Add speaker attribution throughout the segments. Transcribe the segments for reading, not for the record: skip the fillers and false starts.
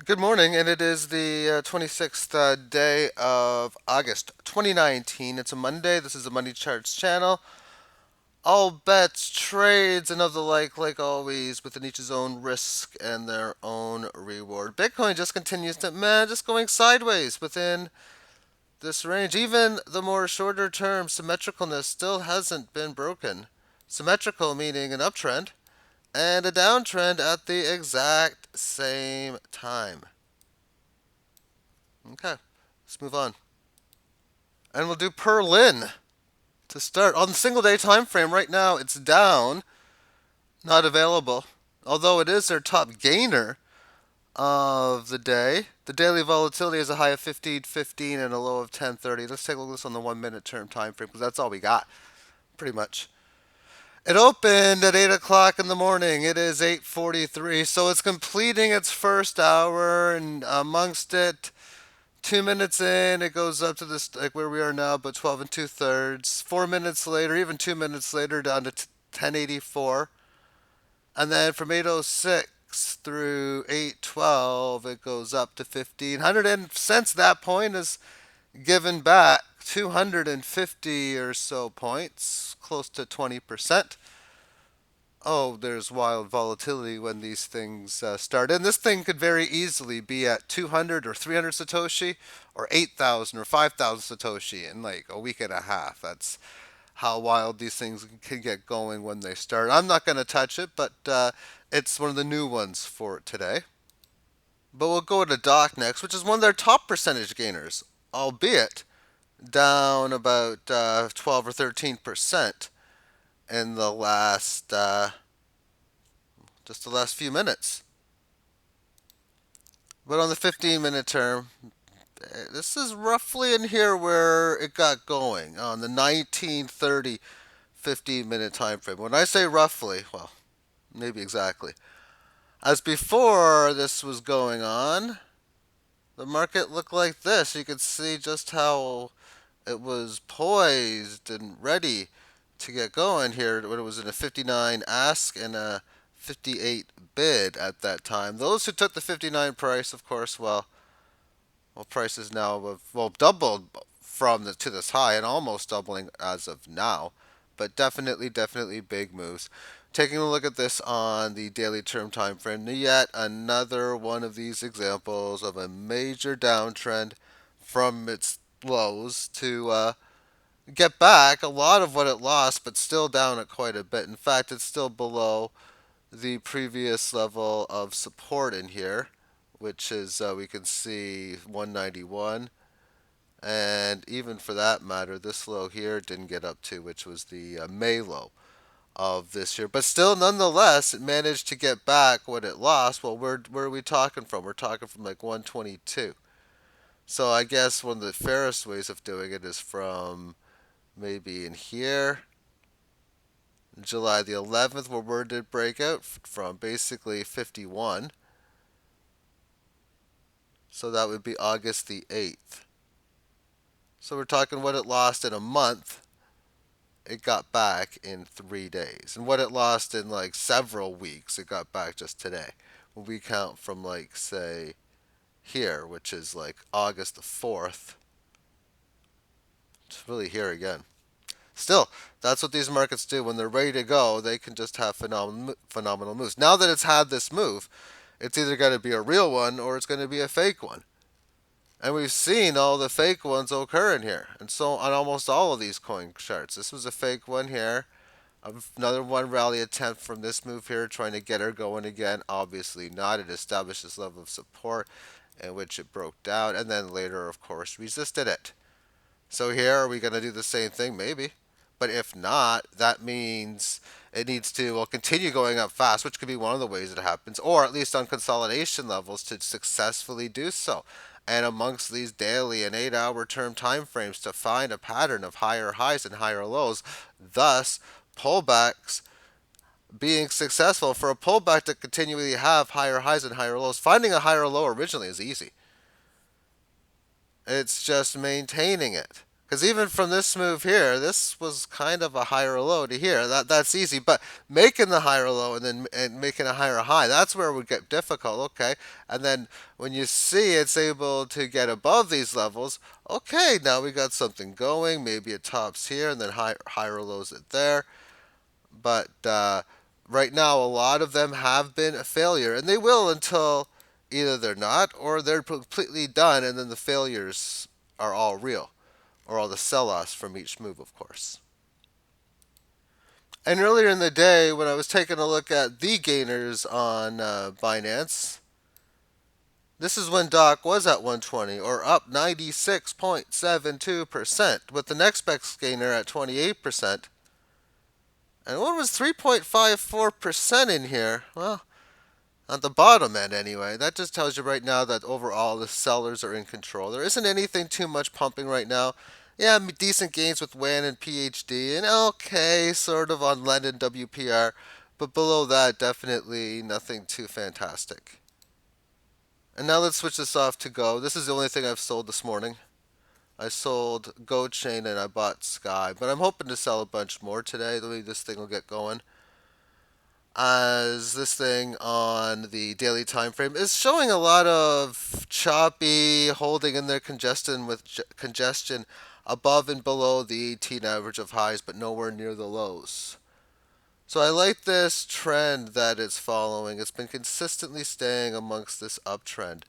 Speaker 1: Good morning, and it is the 26th day of August 2019. It's a Monday. This is the Money Charts channel. All bets, trades, and of the like always, within each's own risk and their own reward. Bitcoin just continues to, just going sideways within this range. Even the more shorter term symmetricalness still hasn't been broken. Symmetrical meaning an uptrend and a downtrend at the exact same time. Okay, let's move on. And we'll do Perlin to start. On the single day time frame, right now it's down, not available. Although it is their top gainer of the day. The daily volatility is a high of 15.15 and a low of 10.30. Let's take a look at this on the 1 minute term time frame because that's all we got, pretty much. It opened at 8 o'clock in the morning. It is 8:43, so it's completing its first hour, and amongst it, 2 minutes in, it goes up to this like where we are now, but 12 and 2/3. 4 minutes later, even 2 minutes later, down to 1084, and then from 806 through 812, it goes up to 1500. And since that point has given back 250 or so points, close to 20%. Oh, there's wild volatility when these things start. And this thing could very easily be at 200 or 300 Satoshi or 8,000 or 5,000 Satoshi in like a week and a half. That's how wild these things can get going when they start. I'm not going to touch it, but it's one of the new ones for today. But we'll go to Doc next, which is one of their top percentage gainers, albeit down about 12 or 13% in the last just the last few minutes. But on the 15-minute term, this is roughly in here where it got going on the 1930 15-minute time frame. When I say roughly, well, maybe exactly. As before this was going on, the market looked like this. You could see just how it was poised and ready to get going here when it was in a 59 ask and a 58 bid at that time. Those who took the 59 price, of course, well, price is now doubled from to this high and almost doubling as of now, but definitely big moves. Taking a look at this on the daily term time frame, yet another one of these examples of a major downtrend from its lows to get back a lot of what it lost, but still down at quite a bit. In fact, it's still below the previous level of support in here, which is we can see 191, and even for that matter, this low here didn't get up to, which was the May low of this year. But still, nonetheless, it managed to get back what it lost. Well, where are we talking from? We're talking from like 122. So I guess one of the fairest ways of doing it is from maybe in here, July the 11th, where word did break out from basically 51. So that would be August the 8th. So we're talking what it lost in a month, it got back in 3 days. And what it lost in like several weeks, it got back just today. When we count from like, say, here, which is like August the 4th, it's really here again. Still, that's what these markets do. When they're ready to go, they can just have phenomenal moves. Now that it's had this move, it's either going to be a real one or it's going to be a fake one. And we've seen all the fake ones occur in here. And so on almost all of these coin charts. This was a fake one here. Another one rally attempt from this move here, trying to get her going again. Obviously not. It established this level of support in which it broke down. And then later, of course, resisted it. So here, are we going to do the same thing? Maybe. But if not, that means it needs to continue going up fast, which could be one of the ways it happens, or at least on consolidation levels to successfully do so. And amongst these daily and 8 hour term time frames to find a pattern of higher highs and higher lows, thus pullbacks being successful. For a pullback to continually have higher highs and higher lows, finding a higher low originally is easy. It's just maintaining it. Because even from this move here, this was kind of a higher low to here. That's easy, but making the higher low and making a higher high, that's where it would get difficult. Okay, and then when you see it's able to get above these levels, okay, now we got something going. Maybe it tops here and then higher lows it there. But right now, a lot of them have been a failure, and they will until either they're not or they're completely done, and then the failures are all real, or all the sell-offs from each move, of course. And earlier in the day, when I was taking a look at the gainers on Binance, this is when Doc was at 120, or up 96.72%, with the next best gainer at 28%. And one was 3.54% in here. Well, at the bottom end, anyway. That just tells you right now that overall the sellers are in control. There isn't anything too much pumping right now. Yeah, decent gains with WAN and PhD, and okay, sort of on Lend and WPR. But below that, definitely nothing too fantastic. And now let's switch this off to Go. This is the only thing I've sold this morning. I sold Go Chain and I bought Sky, but I'm hoping to sell a bunch more today. The way this thing will get going. As this thing on the daily time frame is showing a lot of choppy holding in there congestion above and below the 18 average of highs, but nowhere near the lows. So I like this trend that it's following. It's been consistently staying amongst this uptrend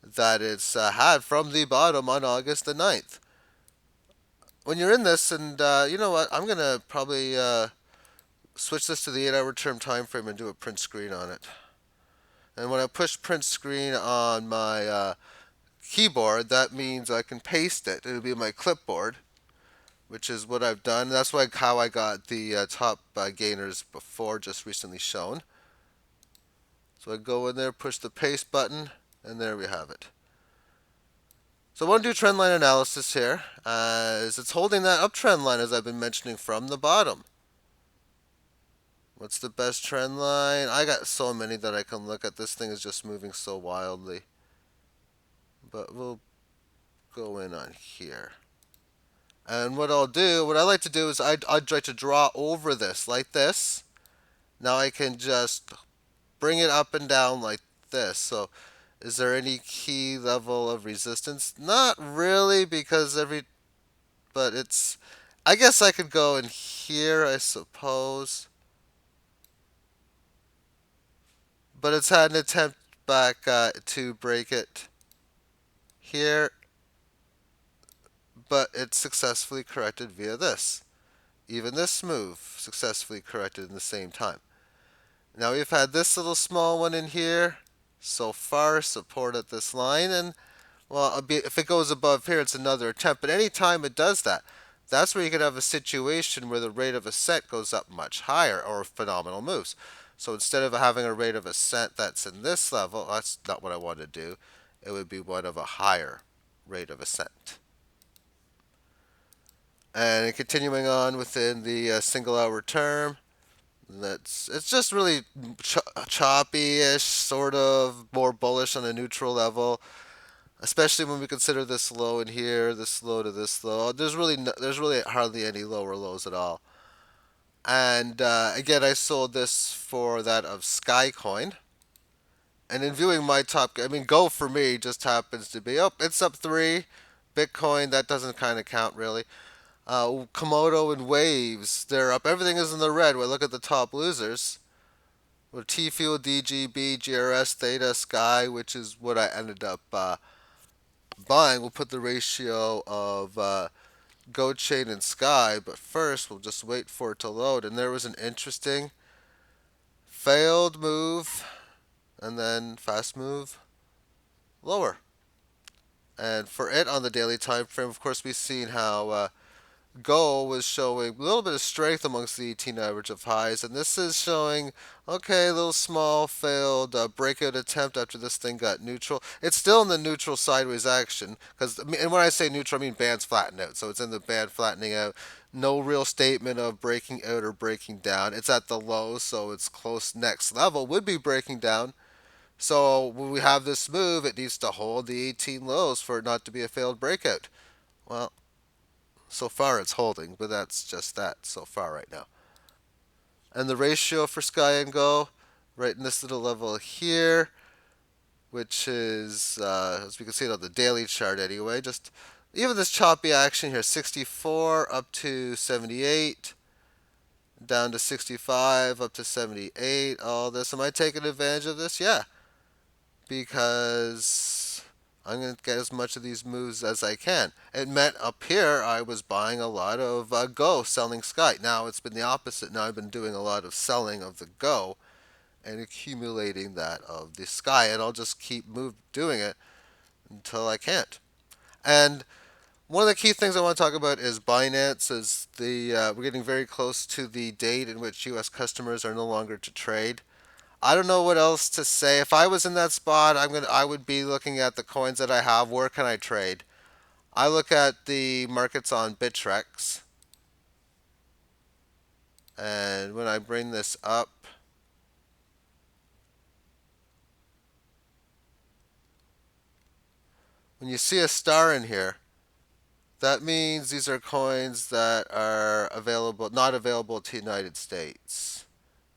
Speaker 1: that it's had from the bottom on August the 9th. When you're in this, and you know what, I'm going to probably switch this to the 8-hour term time frame and do a print screen on it. And when I push print screen on my keyboard, that means I can paste it. It'll be my clipboard, which is what I've done. That's how I got the top gainers before, just recently shown. So I go in there, push the paste button, and there we have it. So I want to do trend line analysis here, as it's holding that uptrend line as I've been mentioning from the bottom. What's the best trend line? I got so many that I can look at. This thing is just moving so wildly. But we'll go in on here. And what I like to do is I'd try to draw over this like this. Now I can just bring it up and down like this. So is there any key level of resistance? Not really, because but it's, I guess I could go in here, I suppose. But it's had an attempt back to break it here, but it's successfully corrected via this. Even this move successfully corrected in the same time. Now we've had this little small one in here so far, support at this line, and well, if it goes above here, it's another attempt. But anytime it does that, that's where you can have a situation where the rate of ascent goes up much higher, or phenomenal moves. So instead of having a rate of ascent that's in this level, that's not what I want to do. It would be one of a higher rate of ascent. And continuing on within the single hour term, it's just really choppy-ish, sort of more bullish on a neutral level, especially when we consider this low in here, this low to this low. There's really hardly any lower lows at all. And again, I sold this for that of Skycoin. And in viewing my top, I mean, Go for me just happens to be, oh, it's up 3. Bitcoin, that doesn't kind of count really. Komodo and Waves, they're up. Everything is in the red. We look at the top losers. With T-Fuel, DGB, GRS, Theta, Sky, which is what I ended up buying. We'll put the ratio of Go Chain and Sky, but first we'll just wait for it to load. And there was an interesting failed move, and then fast move lower. And for it on the daily time frame, of course, we've seen how Go was showing a little bit of strength amongst the 18 average of highs, and this is showing, okay, a little small failed breakout attempt after this thing got neutral. It's still in the neutral sideways action, and when I say neutral, I mean bands flatten out, so it's in the band flattening out. No real statement of breaking out or breaking down. It's at the low, so its close next level would be breaking down. So when we have this move, it needs to hold the 18 lows for it not to be a failed breakout. Well, So far it's holding, but that's just that so far right now. And the ratio for Sky and Go, right in this little level here, which is, as we can see it on the daily chart anyway, just even this choppy action here, 64 up to 78, down to 65, up to 78, all this. Am I taking advantage of this? Yeah, because I'm going to get as much of these moves as I can. It meant up here I was buying a lot of Go, selling Sky. Now it's been the opposite. Now I've been doing a lot of selling of the Go and accumulating that of the Sky, and I'll just keep doing it until I can't. And one of the key things I want to talk about is Binance. Is the we're getting very close to the date in which U.S. customers are no longer to trade. I don't know what else to say. If I was in that spot, I would be looking at the coins that I have. Where can I trade? I look at the markets on Bittrex, and when I bring this up, when you see a star in here, that means these are coins that are available, not available to United States,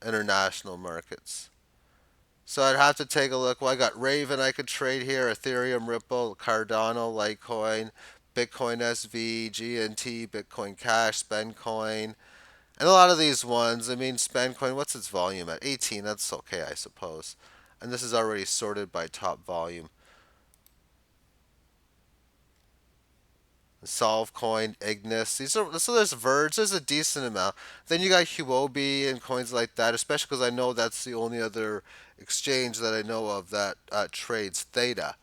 Speaker 1: international markets. So I'd have to take a look. Well, I got Raven I could trade here, Ethereum, Ripple, Cardano, Litecoin, Bitcoin SV, GNT, Bitcoin Cash, Spendcoin, and a lot of these ones. I mean, Spendcoin, what's its volume at? 18. That's okay, I suppose. And this is already sorted by top volume. Solvecoin, Ignis. These are so there's Verge. There's a decent amount. Then you got Huobi and coins like that. Especially because I know that's the only other exchange that I know of that trades Theta.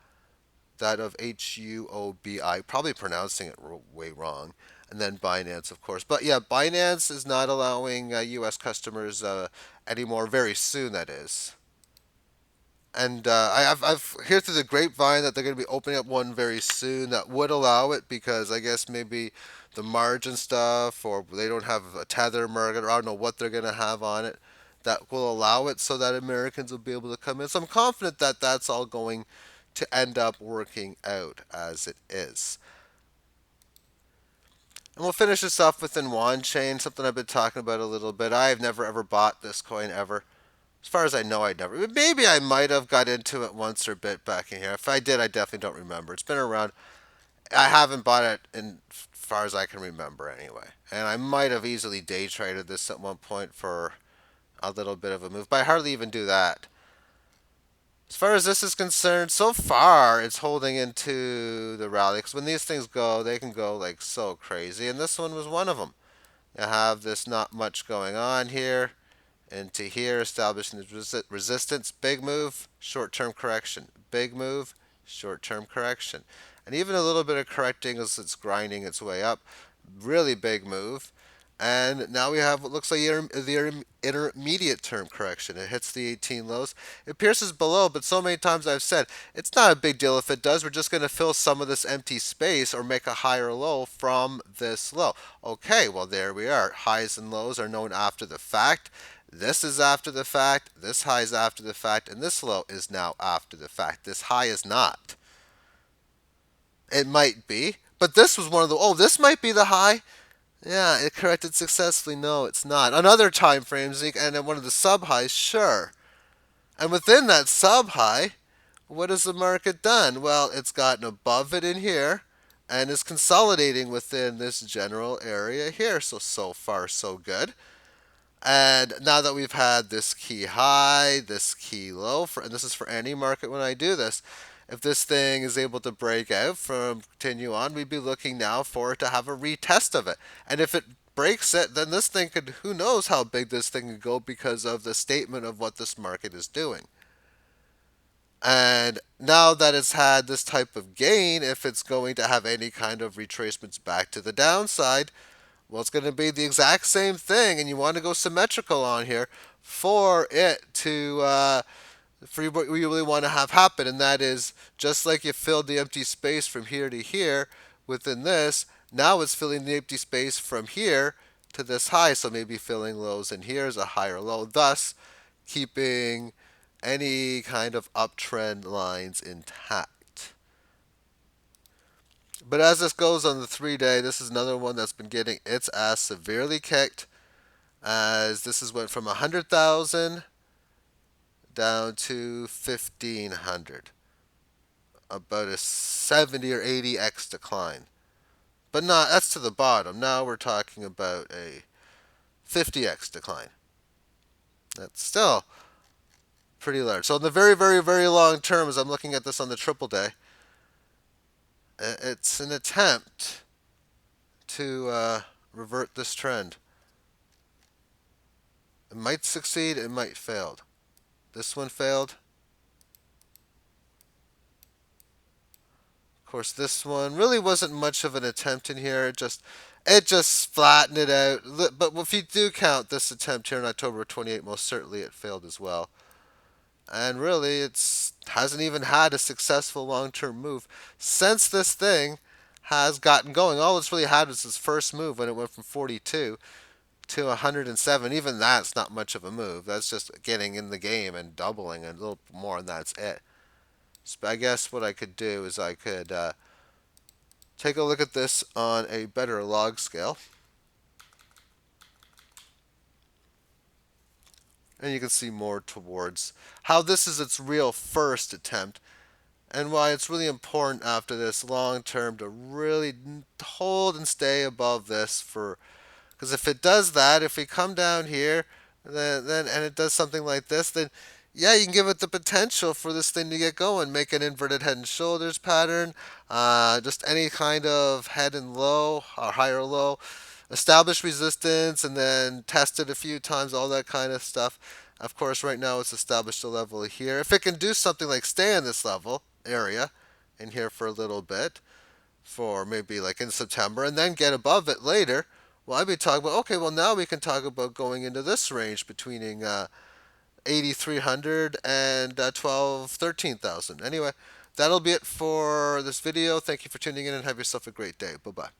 Speaker 1: That of Huobi. Probably pronouncing it way wrong. And then Binance, of course. But yeah, Binance is not allowing U.S. customers anymore. Very soon, that is. And I've heard through the grapevine that they're going to be opening up one very soon that would allow it because I guess maybe the margin stuff or they don't have a tether market or I don't know what they're going to have on it that will allow it so that Americans will be able to come in. So I'm confident that that's all going to end up working out as it is. And we'll finish this off with Yuan Chain, something I've been talking about a little bit. I've never ever bought this coin ever. As far as I know, I never. Maybe I might have got into it once or a bit back in here. If I did, I definitely don't remember. It's been around. I haven't bought it in as far as I can remember anyway. And I might have easily day traded this at one point for a little bit of a move, but I hardly even do that. As far as this is concerned, so far it's holding into the rally. Because when these things go, they can go like so crazy. And this one was one of them. You have this not much going on here into here, establishing the resistance. Big move, short-term correction. Big move, short-term correction. And even a little bit of correcting as it's grinding its way up. Really big move. And now we have what looks like the intermediate term correction. It hits the 18 lows. It pierces below, but so many times I've said it's not a big deal if it does. We're just going to fill some of this empty space or make a higher low from this low. Okay, well, there we are. Highs and lows are known after the fact. This is after the fact, this high is after the fact, and this low is now after the fact. This high is not. It might be, but this was one of the, oh, this might be the high. Yeah, it corrected successfully. No, it's not. On other time frames, and at one of the sub highs, sure. And within that sub high, what has the market done? Well, it's gotten above it in here and is consolidating within this general area here. So far, so good. And now that we've had this key high, this key low, and this is for any market when I do this, if this thing is able to break out from continue on, we'd be looking now for it to have a retest of it. And if it breaks it, then this thing could, who knows how big this thing could go because of the statement of what this market is doing. And now that it's had this type of gain, if it's going to have any kind of retracements back to the downside, well, it's going to be the exact same thing, and you want to go symmetrical on here for it to, for what we really want to have happen, and that is just like you filled the empty space from here to here within this, now it's filling the empty space from here to this high, so maybe filling lows in here is a higher low, thus keeping any kind of uptrend lines intact. But as this goes on the 3 day, this is another one that's been getting its ass severely kicked, as this has went from 100,000 down to 1,500, about a 70 or 80x decline. But not that's to the bottom. Now we're talking about a 50x decline. That's still pretty large. So in the very, very, very long term, as I'm looking at this on the triple day, it's an attempt to revert this trend. It might succeed, it might fail. This one failed. Of course, this one really wasn't much of an attempt in here. It just flattened it out. But if you do count this attempt here in October 28, most certainly it failed as well. And really, it's hasn't even had a successful long-term move since this thing has gotten going. All it's really had was its first move when it went from 42 to 107. Even that's not much of a move. That's just getting in the game and doubling and a little more, and that's it. So I guess what I could do is I could take a look at this on a better log scale. And you can see more towards how this is its real first attempt, and why it's really important after this long term to really hold and stay above this for, because if it does that, if we come down here, then and it does something like this, then yeah, you can give it the potential for this thing to get going, make an inverted head and shoulders pattern, just any kind of head and low or higher low, establish resistance, and then test it a few times, all that kind of stuff. Of course, right now it's established a level here. If it can do something like stay in this level area in here for a little bit, for maybe like in September, and then get above it later, well, I'd be talking about, okay, well, now we can talk about going into this range between 8,300 and 12, 13,000. Anyway, that'll be it for this video. Thank you for tuning in and have yourself a great day. Bye bye.